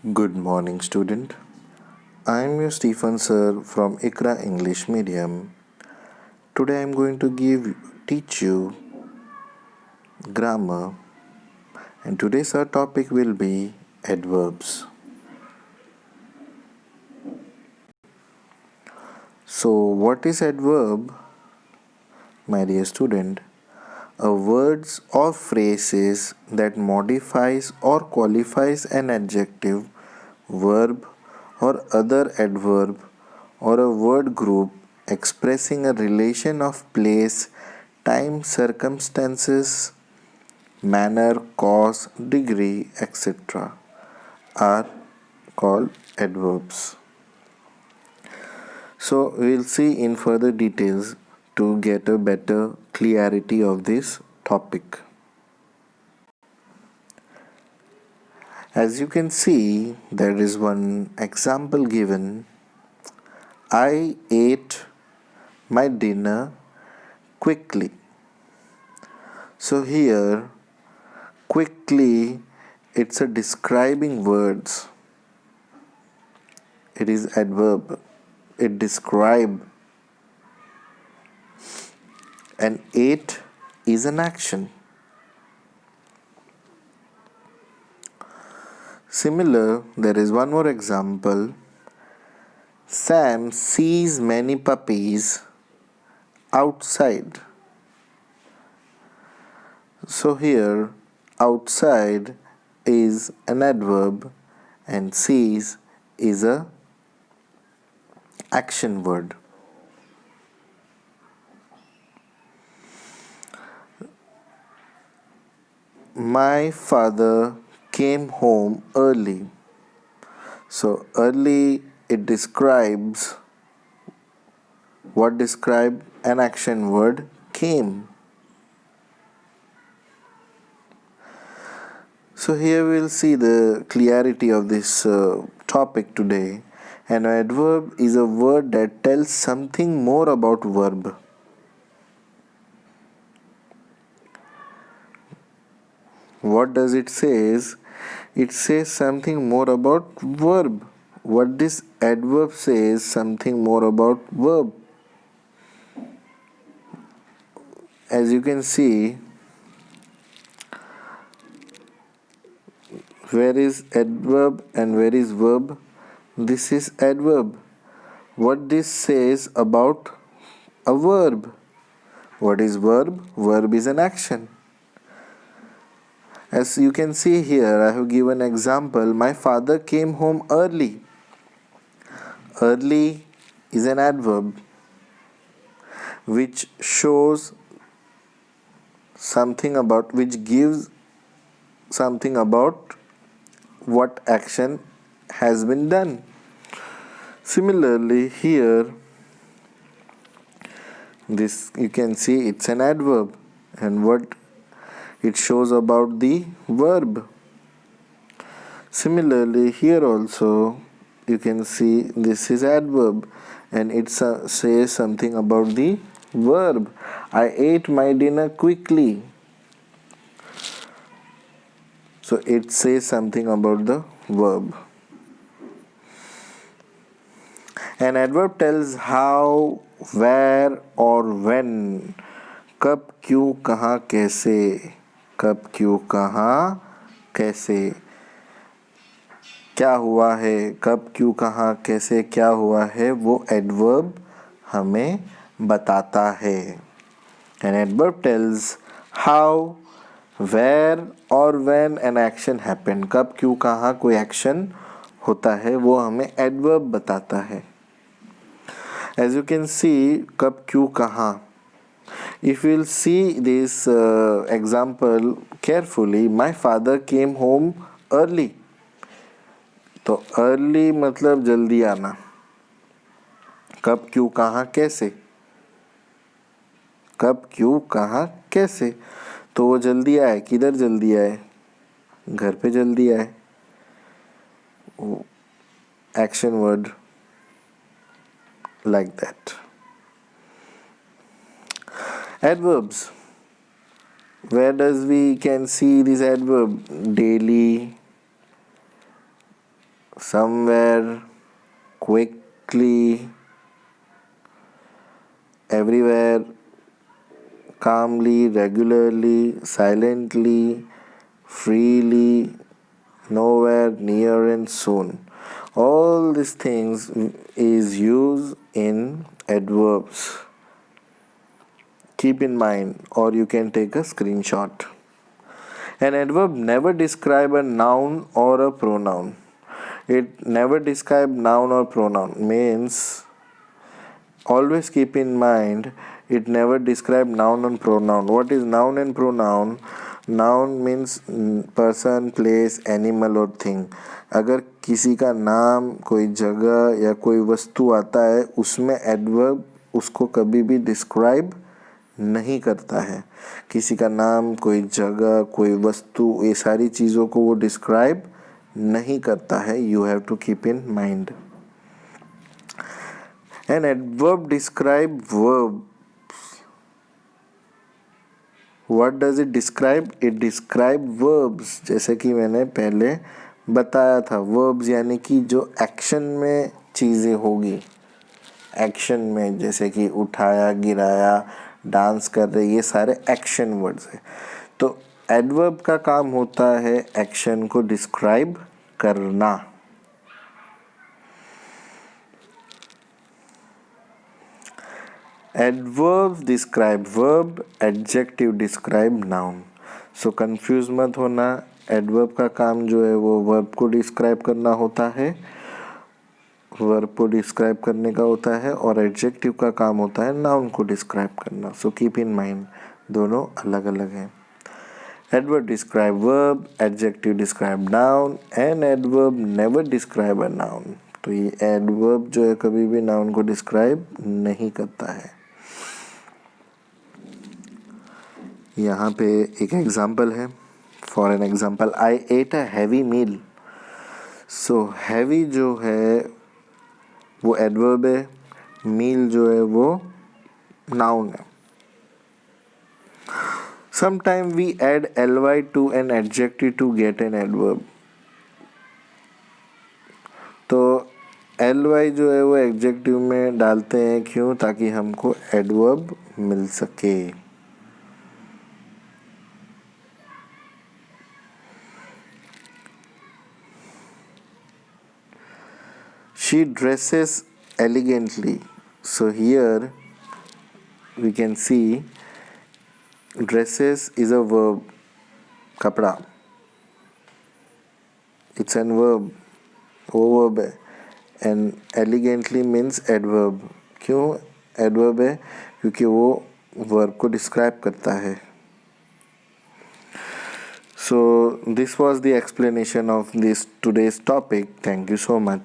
Good morning, student. I am your Stephen sir from ICRA English Medium. Today I am going to teach you grammar, and today's our topic will be adverbs. So, what is adverb, my dear student? A words or phrases that modifies or qualifies an adjective, verb, or other adverb or a word group expressing a relation of place, time, circumstances, manner, cause, degree, etc. are called adverbs. So we'll see in further details to get a better clarity of this topic. As you can see, there is one example given. I ate my dinner quickly. So here, quickly, it's a describing words. It is adverb. It describe, and ate is an action. Similar, there is one more example. Sam sees many puppies outside. So here, outside is an adverb and sees is a action word. My father came home early. So early it describes what describe an action word came. So here we'll see the clarity of this topic today. An adverb is a word that tells something more about verb. What does it says? It says something more about verb. What this adverb says something more about verb. As you can see, where is adverb and where is verb? This is adverb. What this says about a verb. What is verb? Verb is an action. As you can see here, I have given example. My father came home early. Early is an adverb which shows something about, which gives something about what action has been done. Similarly, here this you can see it's an adverb, and what it shows about the verb. Similarly, here also you can see this is adverb and it says something about the verb. I ate my dinner quickly. So it says something about the verb. An adverb tells how, where or when. कब, क्यों, कहाँ, कैसे. कब, क्यों, कहाँ, कैसे. क्या हुआ है, कब, क्यों, कहाँ, कैसे, क्या हुआ है, वो एडवर्ब हमें बताता है. An adverb tells how, where or when an action happened. कब, क्यों, कहाँ कोई एक्शन होता है वो हमें एडवर्ब बताता है. As you can see, कब, क्यों, कहाँ. If we'll see this example carefully, my father came home early. तो early मतलब जल्दी आना. कब, क्यों, कहाँ, कैसे. कब, क्यों, कहाँ, कैसे. तो वो जल्दी आए. किधर जल्दी आए? घर पे जल्दी आए. Action word like that. Adverbs. Where does we can see this adverb? Daily, somewhere, quickly, everywhere, calmly, regularly, silently, freely, nowhere, near, and soon. All these things is used in adverbs. Keep in mind, or you can take a screenshot. An adverb never describe a noun or a pronoun. It never describe noun or pronoun. Means always keep in mind it never describe noun and pronoun. What is noun and pronoun? Noun means person, place, animal और thing. अगर किसी का नाम, कोई जगह या कोई वस्तु आता है उसमें एडवर्ब उसको कभी भी डिस्क्राइब नहीं करता है. किसी का नाम, कोई जगह, कोई वस्तु, ये सारी चीज़ों को वो डिस्क्राइब नहीं करता है. You have to keep in mind. An adverb describe verb. What does it describe? It describe verbs. जैसे कि मैंने पहले बताया था, verbs यानी कि जो एक्शन में चीज़ें होगी. एक्शन में जैसे कि उठाया, गिराया, डांस कर रहे, ये सारे एक्शन वर्ड्स हैं. तो एडवर्ब का काम होता है एक्शन को डिस्क्राइब करना. Adverbs describe verb, adjective describe noun. So confuse मत होना. Adverb का काम जो है वो verb को describe करना होता है, verb को describe करने का होता है, और adjective का काम होता है noun को describe करना. So keep in mind, दोनों अलग अलग हैं. Adverb describe verb, adjective describe noun, and adverb never describe a noun. तो ये adverb जो है कभी भी noun को describe नहीं करता है. यहाँ पे एक एग्जाम्पल है. For an example, I ate a heavy meal. So heavy जो है वो एडवर्ब है, मील जो है वो नाउन है. Sometime we add ly to an adjective to get an adverb. तो ly जो है वो एडजेक्टिव में डालते हैं. क्यों? ताकि हमको एडवर्ब मिल सके. She dresses elegantly. So here we can see dresses is a verb. कपड़ा, it's an verb. वो verb है. And elegantly means adverb. क्यों adverb है? क्योंकि वो verb को describe करता है. So this was the explanation of this today's topic. Thank you so much.